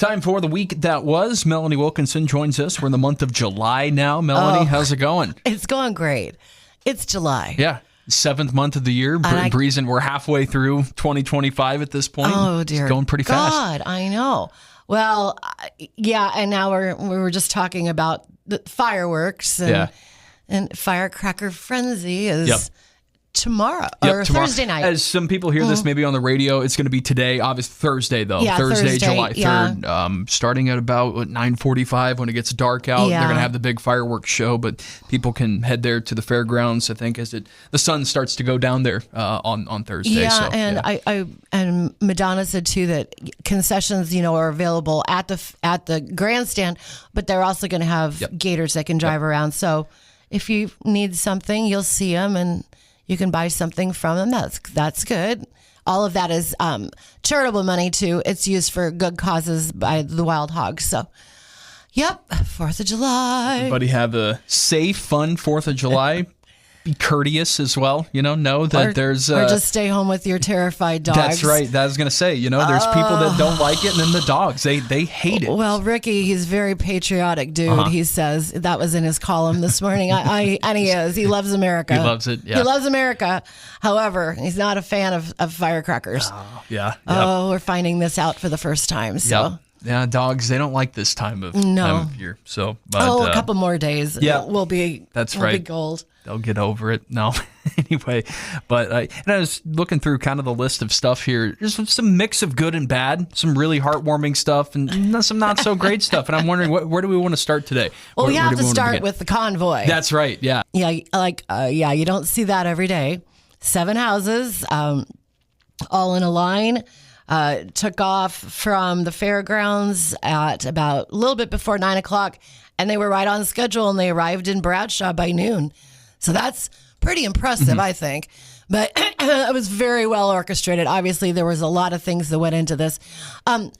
Time for the week that was. Melanie Wilkinson joins us. We're in the month of July now. Melanie, how's it going? It's going great. It's July. Yeah. 7th month of the year. Breezing. We're halfway through 2025 at this point. Oh, dear. It's going pretty fast. God, I know. Well, yeah, and now we were just talking about the fireworks and firecracker frenzy is tomorrow or Thursday night. As some people hear this maybe on the radio, it's going to be today. Obviously Thursday though. Yeah, Thursday, July 3rd. Starting at about 9:45 when it gets dark out. Yeah. They're going to have the big fireworks show, but people can head there to the fairgrounds, I think, as the sun starts to go down there on Thursday. Yeah, and Madonna said too that concessions, are available at the grandstand, but they're also going to have gators that can drive around. So if you need something, you'll see them and you can buy something from them. That's good. All of that is charitable money too. It's used for good causes by the Wild Hogs. So, 4th of July. Everybody have a safe, fun 4th of July. Be courteous as well. Know that there's... or just stay home with your terrified dogs. That's right. That I was going to say, there's people that don't like it, and then the dogs, they hate it. Well, Ricky, he's very patriotic, dude. He says that was in his column this morning. And he is. He loves America. He loves it, yeah. He loves America. However, he's not a fan of firecrackers. We're finding this out for the first time, so... Yeah, dogs, they don't like this time of year. So, a couple more days. Yeah. We'll be gold. They'll get over it. No, anyway. But I was looking through kind of the list of stuff here. There's some mix of good and bad, some really heartwarming stuff, and some not so great stuff. And I'm wondering, where do we want to start today? Well, we have to start with the convoy. That's right, yeah. Yeah, you don't see that every day. 7 houses, all in a line. Took off from the fairgrounds at about a little bit before 9 o'clock, and they were right on schedule, and they arrived in Bradshaw by noon. So that's pretty impressive, I think. But it was very well orchestrated. Obviously, there was a lot of things that went into this.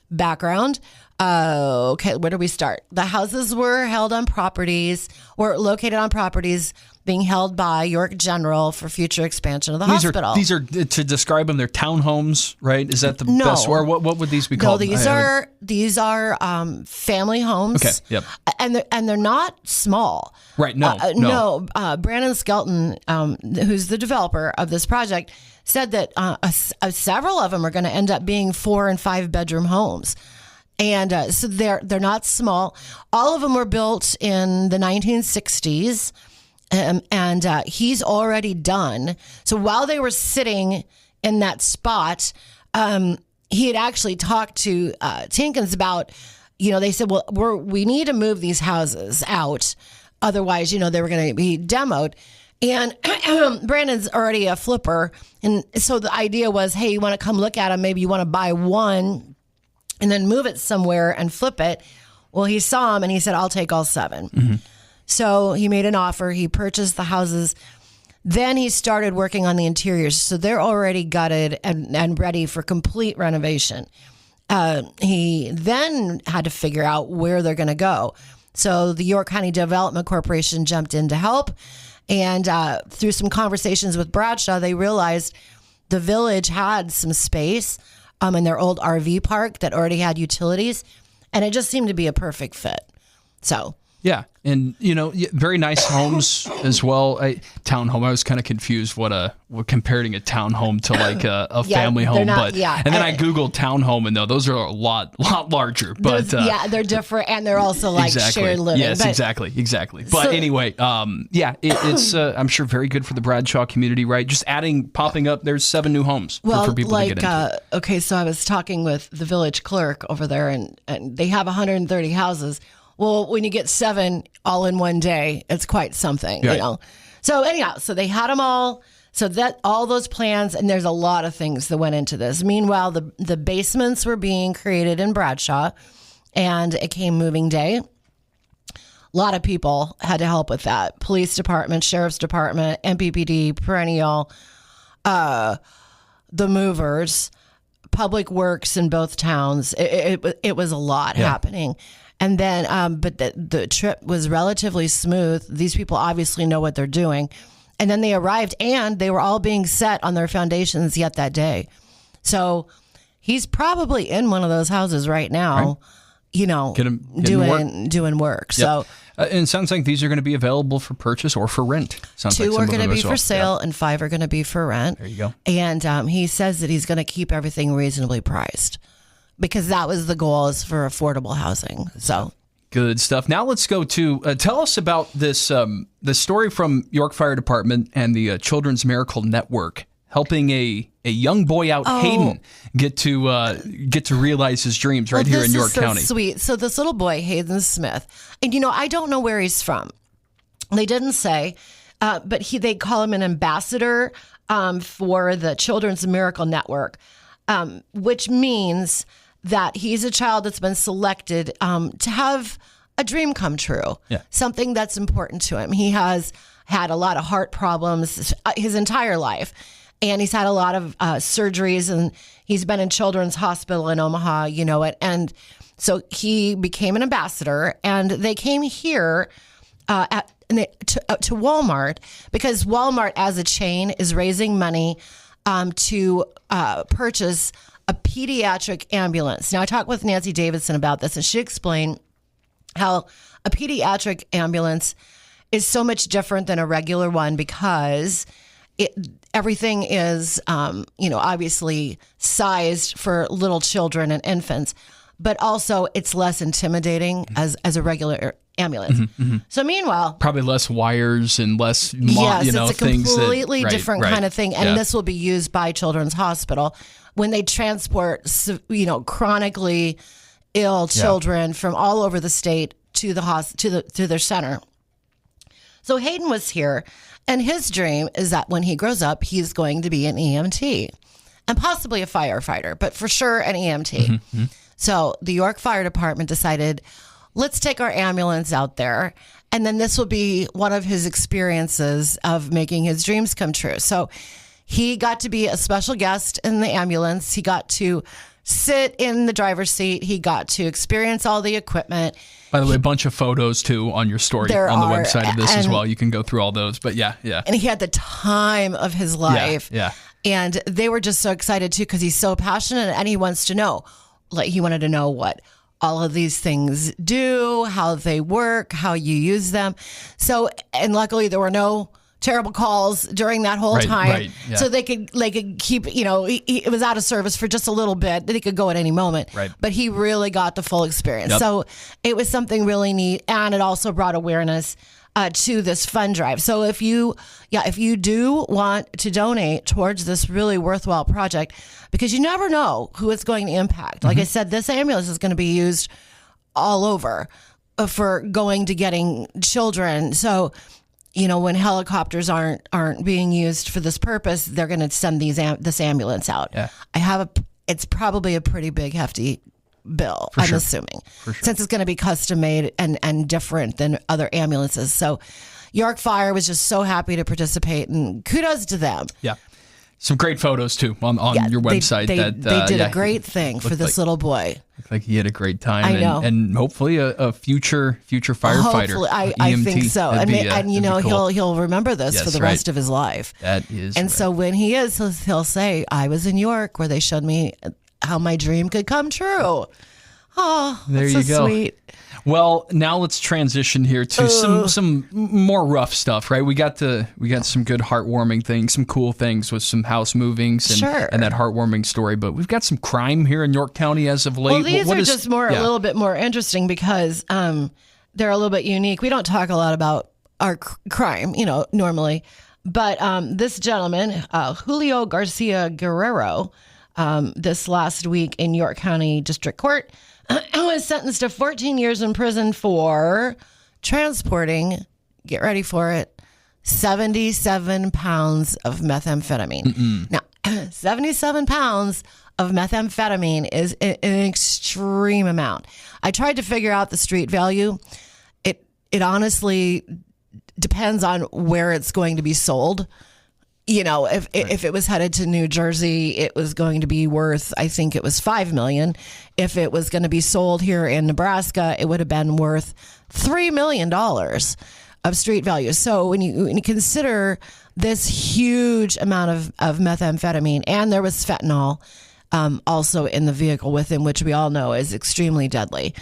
Background. Okay, where do we start? The houses were located on properties being held by York General for future expansion of the hospital. These are, to describe them, they're townhomes, right? Is that the best word? What would these be called? No, these are family homes. Okay, yep. And they're not small. Right, no. Brandon Skelton, who's the developer of this project, said that several of them are going to end up being 4 and 5 bedroom homes. And so they're not small. All of them were built in the 1960s. And he's already done. So while they were sitting in that spot, he had actually talked to Tinkins about, they said, well, we need to move these houses out. Otherwise, they were going to be demoed. And Brandon's already a flipper. And so the idea was, hey, you want to come look at them? Maybe you want to buy one and then move it somewhere and flip it. Well, he saw them and he said, I'll take all 7. Mm-hmm. So he made an offer. He purchased the houses. Then he started working on the interiors. So they're already gutted and ready for complete renovation. He then had to figure out where they're going to go. So the York County Development Corporation jumped in to help. And through some conversations with Bradshaw, they realized the village had some space in their old RV park that already had utilities. And it just seemed to be a perfect fit. So... Yeah, and very nice homes as well. Townhome. I was kind of confused what comparing a townhome to like a family home. Not, and then I googled townhome, and those are a lot larger. But they're different, and they're also like shared living. Yes, exactly. But anyway, it's I'm sure very good for the Bradshaw community, right? Just popping up. There's 7 new homes for people to get into. Okay, so I was talking with the village clerk over there, and they have 130 houses. Well, when you get 7 all in one day, it's quite something, So anyhow, so they had them all. So that all those plans, and there's a lot of things that went into this. Meanwhile, the basements were being created in Bradshaw, and it came moving day. A lot of people had to help with that. Police department, sheriff's department, MPPD, perennial, the movers, public works in both towns. It was a lot happening. And then, but the trip was relatively smooth. These people obviously know what they're doing. And then they arrived, and they were all being set on their foundations yet that day. So he's probably in one of those houses right now. Get 'em to work. doing work. Yep. So. And it sounds like these are going to be available for purchase or for rent. Sounds 2 like are going to be for well. sale and 5 are going to be for rent. There you go. And he says that he's going to keep everything reasonably priced because that was the goal, is for affordable housing. So good stuff. Now let's go to tell us about this the story from York Fire Department and the Children's Miracle Network helping a young boy out, Hayden, get to realize his dreams right here in York County. This is so sweet. So this little boy, Hayden Smith, and I don't know where he's from. They didn't say, but they call him an ambassador for the Children's Miracle Network, which means that he's a child that's been selected to have a dream come true, something that's important to him. He has had a lot of heart problems his entire life. And he's had a lot of surgeries, and he's been in Children's Hospital in Omaha, and so he became an ambassador, and they came here to Walmart because Walmart as a chain is raising money to purchase a pediatric ambulance. Now, I talked with Nancy Davidson about this, and she explained how a pediatric ambulance is so much different than a regular one because everything is, obviously sized for little children and infants, but also it's less intimidating as a regular ambulance. So meanwhile, probably less wires and less, it's a things completely different kind of thing. And Yeah. this will be used by Children's Hospital when they transport, chronically ill children from all over the state to to their center. So Hayden was here. And his dream is that when he grows up, he's going to be an EMT and possibly a firefighter, but for sure an EMT. So the York Fire Department decided, let's take our ambulance out there. And then this will be one of his experiences of making his dreams come true. So he got to be a special guest in the ambulance. He got to sit in the driver's seat. He got to experience all the equipment. By the way, a bunch of photos too on your story on the website of this as well. You can go through all those. But yeah. And he had the time of his life. Yeah. And they were just so excited too because he's so passionate and he wants to know. Like he wanted to know what all of these things do, how they work, how you use them. So, and luckily there were no terrible calls during that whole time. Yeah. So they could keep, it was out of service for just a little bit. They could go at any moment. Right. But he really got the full experience. Yep. So it was something really neat. And it also brought awareness to this fund drive. So if you do want to donate towards this really worthwhile project, because you never know who it's going to impact. Like I said, this ambulance is going to be used all over for going to getting children. So when helicopters aren't being used for this purpose, they're going to send this ambulance out. Yeah. It's probably a pretty big, hefty bill, I'm assuming, since it's going to be custom made and different than other ambulances. So York Fire was just so happy to participate, and kudos to them. Yeah. Some great photos too on your website. They did a great thing for this little boy. Looked like he had a great time. I know. And hopefully a future firefighter. Hopefully, I EMT. think so. That'd And be cool. he'll remember this for the rest of his life. That is. And so when he is, he'll say, "I was in York where they showed me how my dream could come true." Oh, there that's you so go. Sweet. Well, now let's transition here to some more rough stuff, right? We got some good heartwarming things, some cool things with some house movings and that heartwarming story. But we've got some crime here in York County as of late. Well, these are just a little bit more interesting because they're a little bit unique. We don't talk a lot about our crime, normally. But this gentleman, Julio Garcia Guerrero, this last week in York County District Court, was sentenced to 14 years in prison for transporting, get ready for it, 77 pounds of methamphetamine. Now, 77 pounds of methamphetamine is an extreme amount. I tried to figure out the street value. It honestly depends on where it's going to be sold. If it was headed to New Jersey, it was going to be worth, I think it was $5 million. If it was going to be sold here in Nebraska, it would have been worth $3 million of street value. So when you consider this huge amount of methamphetamine, and there was fentanyl also in the vehicle with him, which we all know is extremely deadly.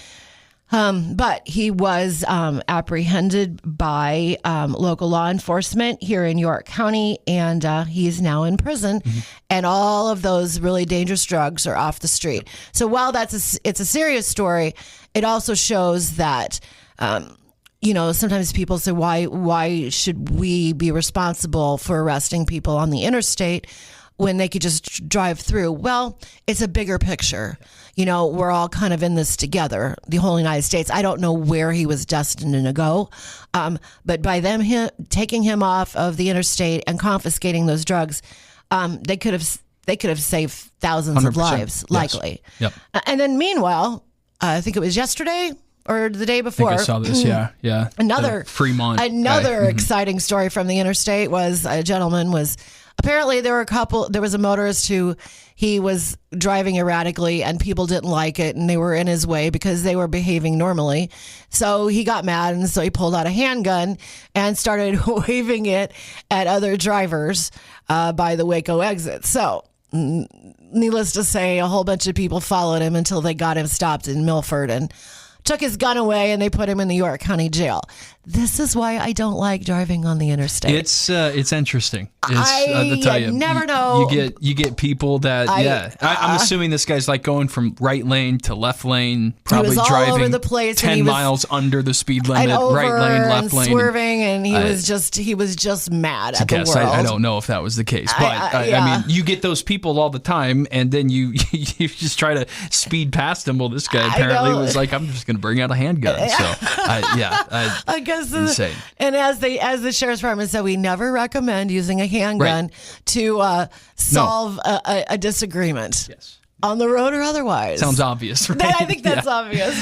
But he was apprehended by local law enforcement here in York County, and he's now in prison. And all of those really dangerous drugs are off the street. So while it's a serious story, it also shows that, sometimes people say, why should we be responsible for arresting people on the interstate when they could just drive through? Well, it's a bigger picture. We're all kind of in this together, the whole United States. I don't know where he was destined to go. But by them taking him off of the interstate and confiscating those drugs, they could have saved thousands of lives, likely. Yep. And then meanwhile, I think it was yesterday or the day before. I think I saw this, yeah. Another Fremont guy. Exciting story from the interstate was a gentleman apparently there was a motorist who he was driving erratically and people didn't like it and they were in his way because they were behaving normally. So he got mad and so he pulled out a handgun and started waving it at other drivers by the Waco exit. So needless to say, a whole bunch of people followed him until they got him stopped in Milford and took his gun away, and they put him in the York County jail. This is why I don't like driving on the interstate. It's interesting. I'll tell you, never know. You get people that I'm assuming this guy's like going from right lane to left lane, probably driving all over the place, 10 miles under the speed limit, over right lane, left lane, swerving, and he was just mad at the world. I don't know if that was the case, but I mean, you get those people all the time, and then you just try to speed past them. Well, this guy apparently was like, I'm just going to bring out a handgun. So I guess insane. And as the sheriff's department said, we never recommend using a handgun to solve a disagreement. Yes. On the road or otherwise. Sounds obvious, right? I think that's obvious.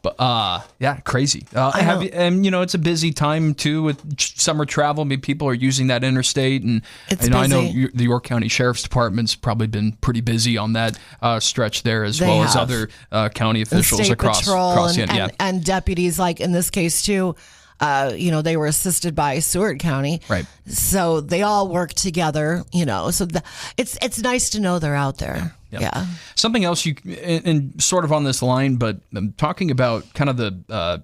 But. Crazy. It's a busy time too with summer travel. I mean, people are using that interstate, and I know the York County Sheriff's Department's probably been pretty busy on that stretch there, as well as other county officials across the end. And deputies, like in this case too. They were assisted by Seward County. Right. So they all work together, so it's nice to know they're out there. Yeah. Something else and sort of on this line, but I'm talking about kind of the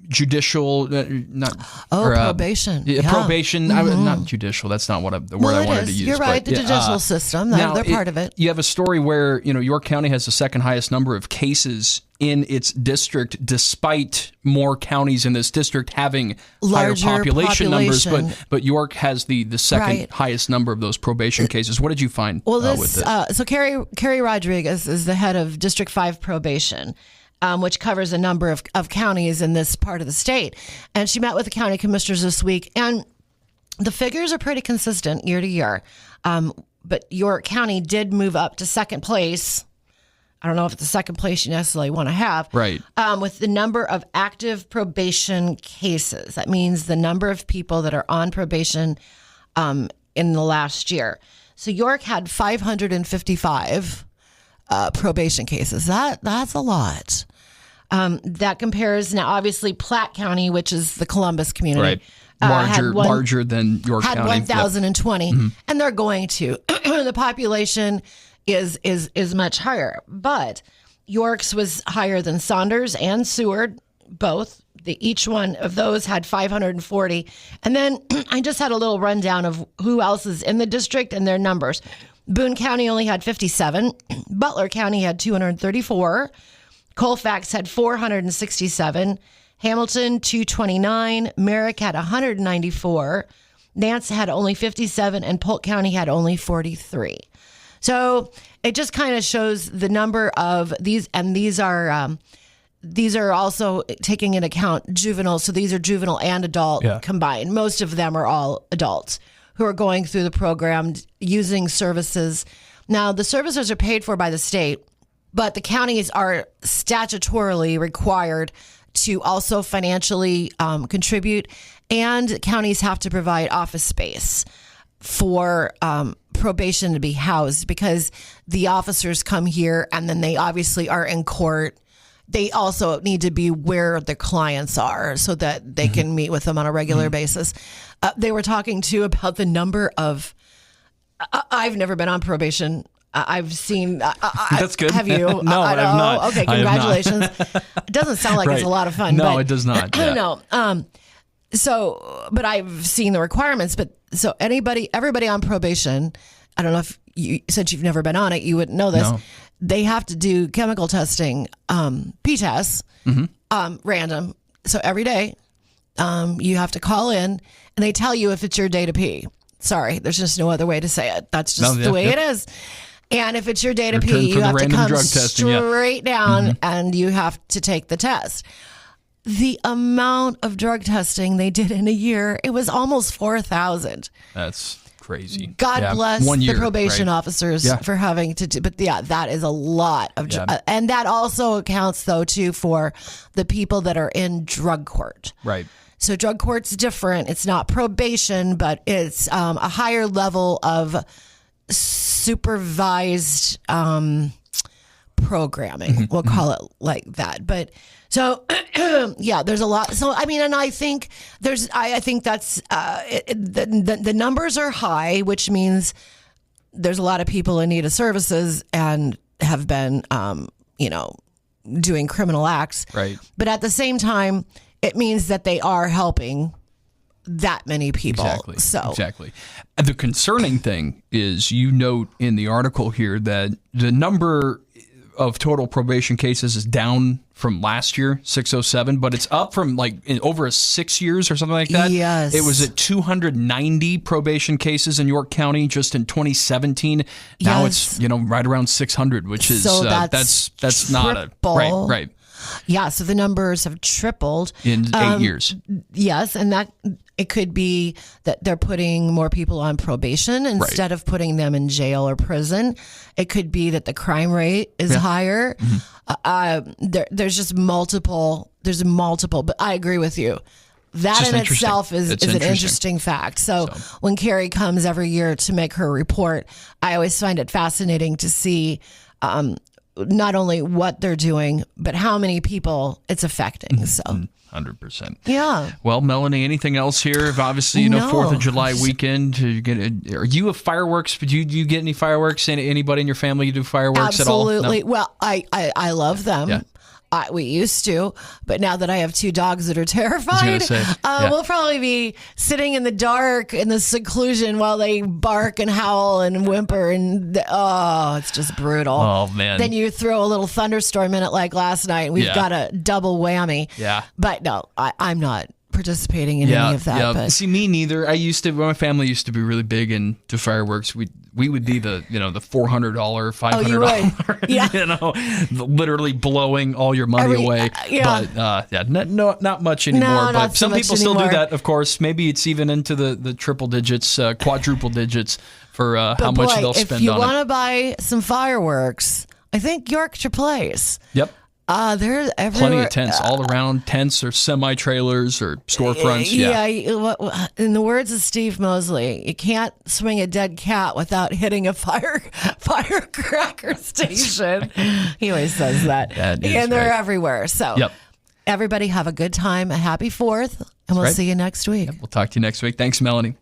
judicial, probation. Probation. Not judicial. That's not the word I wanted to use. You're right. The judicial system. They're part of it. You have a story where York County has the second highest number of cases in its district, despite more counties in this district having larger higher population numbers. But York has the second highest number of those probation cases. What did you find with this? So Carrie Rodriguez is the head of District 5 probation. Which covers a number of counties in this part of the state. And she met with the county commissioners this week, and the figures are pretty consistent year to year. But York County did move up to second place. I don't know if it's the second place you necessarily want to have. Right. With the number of active probation cases. That means the number of people that are on probation in the last year. So York had 555 probation cases. That's a lot. That compares now, obviously, Platte County, which is the Columbus community, larger than York had County, 1,020, and they're going to. The population is much higher, but York's was higher than Saunders and Seward, both. Each one of those had 540, and then I just had a little rundown of who else is in the district and their numbers. Boone County only had 57. Butler County had 234. Colfax had 467. Hamilton, 229. Merrick had 194. Nance had only 57. And Polk County had only 43. So it just kind of shows the number of these. And these are also taking into account juveniles. So these are juvenile and adult combined. Most of them are all adults who are going through the program using services. Now, the services are paid for by the state, but the counties are statutorily required to also financially contribute, and counties have to provide office space for probation to be housed, because the officers come here and then they obviously are in court. They also need to be where the clients are so that they can meet with them on a regular basis. They were talking too about the number of, I've never been on probation. I've seen. That's good. Have you? No, I have not. Okay, I have not. congratulations. It doesn't sound like it's a lot of fun. No, but, it does not. Yeah. No. But I've seen the requirements. But so everybody on probation, I don't know if since you've never been on it, you wouldn't know this. No. They have to do chemical testing, P-tests, random. So every day, you have to call in and they tell you if it's your day to pee. Sorry, there's just no other way to say it. That's just the way it is. And if it's your day to pee, you have to come straight down and you have to take the test. The amount of drug testing they did in a year, it was almost 4,000. That's crazy. God bless the probation officers for having to do, but that is a lot of, and that also accounts though too for the people that are in drug court. Right. So drug court's different. It's not probation, but it's a higher level of supervised programming. We'll call it like that. But so, there's a lot. So, I mean, and I think I think that's, the numbers are high, which means there's a lot of people in need of services and have been, doing criminal acts. Right. But at the same time, it means that they are helping that many people. Exactly. And the concerning thing is, you note in the article here that the number of total probation cases is down from last year, 607, but it's up from in over 6 years or something like that. Yes. It was at 290 probation cases in York County just in 2017. Now it's, right around 600, which is, that's not a, right. Yeah, so the numbers have tripled in 8 years. Yes, and that it could be that they're putting more people on probation instead of putting them in jail or prison. It could be that the crime rate is higher. There's just multiple. There's multiple, but I agree with you. That in itself is an interesting fact. So when Carrie comes every year to make her report, I always find it fascinating to see not only what they're doing, but how many people it's affecting. So 100%. Yeah. Well, Melanie, anything else here? Obviously, 4th of July weekend. Are you a fireworks? Do you get any fireworks? Anybody in your family you do fireworks at all? Absolutely. No? Well, I love them. Yeah. We used to, but now that I have 2 dogs that are terrified, we'll probably be sitting in the dark in the seclusion while they bark and howl and whimper, and it's just brutal. Oh man! Then you throw a little thunderstorm in it like last night, and we've got a double whammy. Yeah. But no, I'm not participating in any of that. Yeah. But see, me neither. My family used to be really big into fireworks. We would be the $400, $500, literally blowing all your money away. But not much anymore. But some people still do that, of course. Maybe it's even into the triple digits, quadruple digits for how much they'll spend on it. If you want to buy some fireworks, I think Yorkshire Place. Yep. There's plenty of tents all around. Tents or semi-trailers or storefronts. In the words of Steve Mosley, you can't swing a dead cat without hitting a firecracker station. He always says that. And they're everywhere. So everybody have a good time, a happy 4th, and we'll see you next week. We'll talk to you next week. Thanks, Melanie.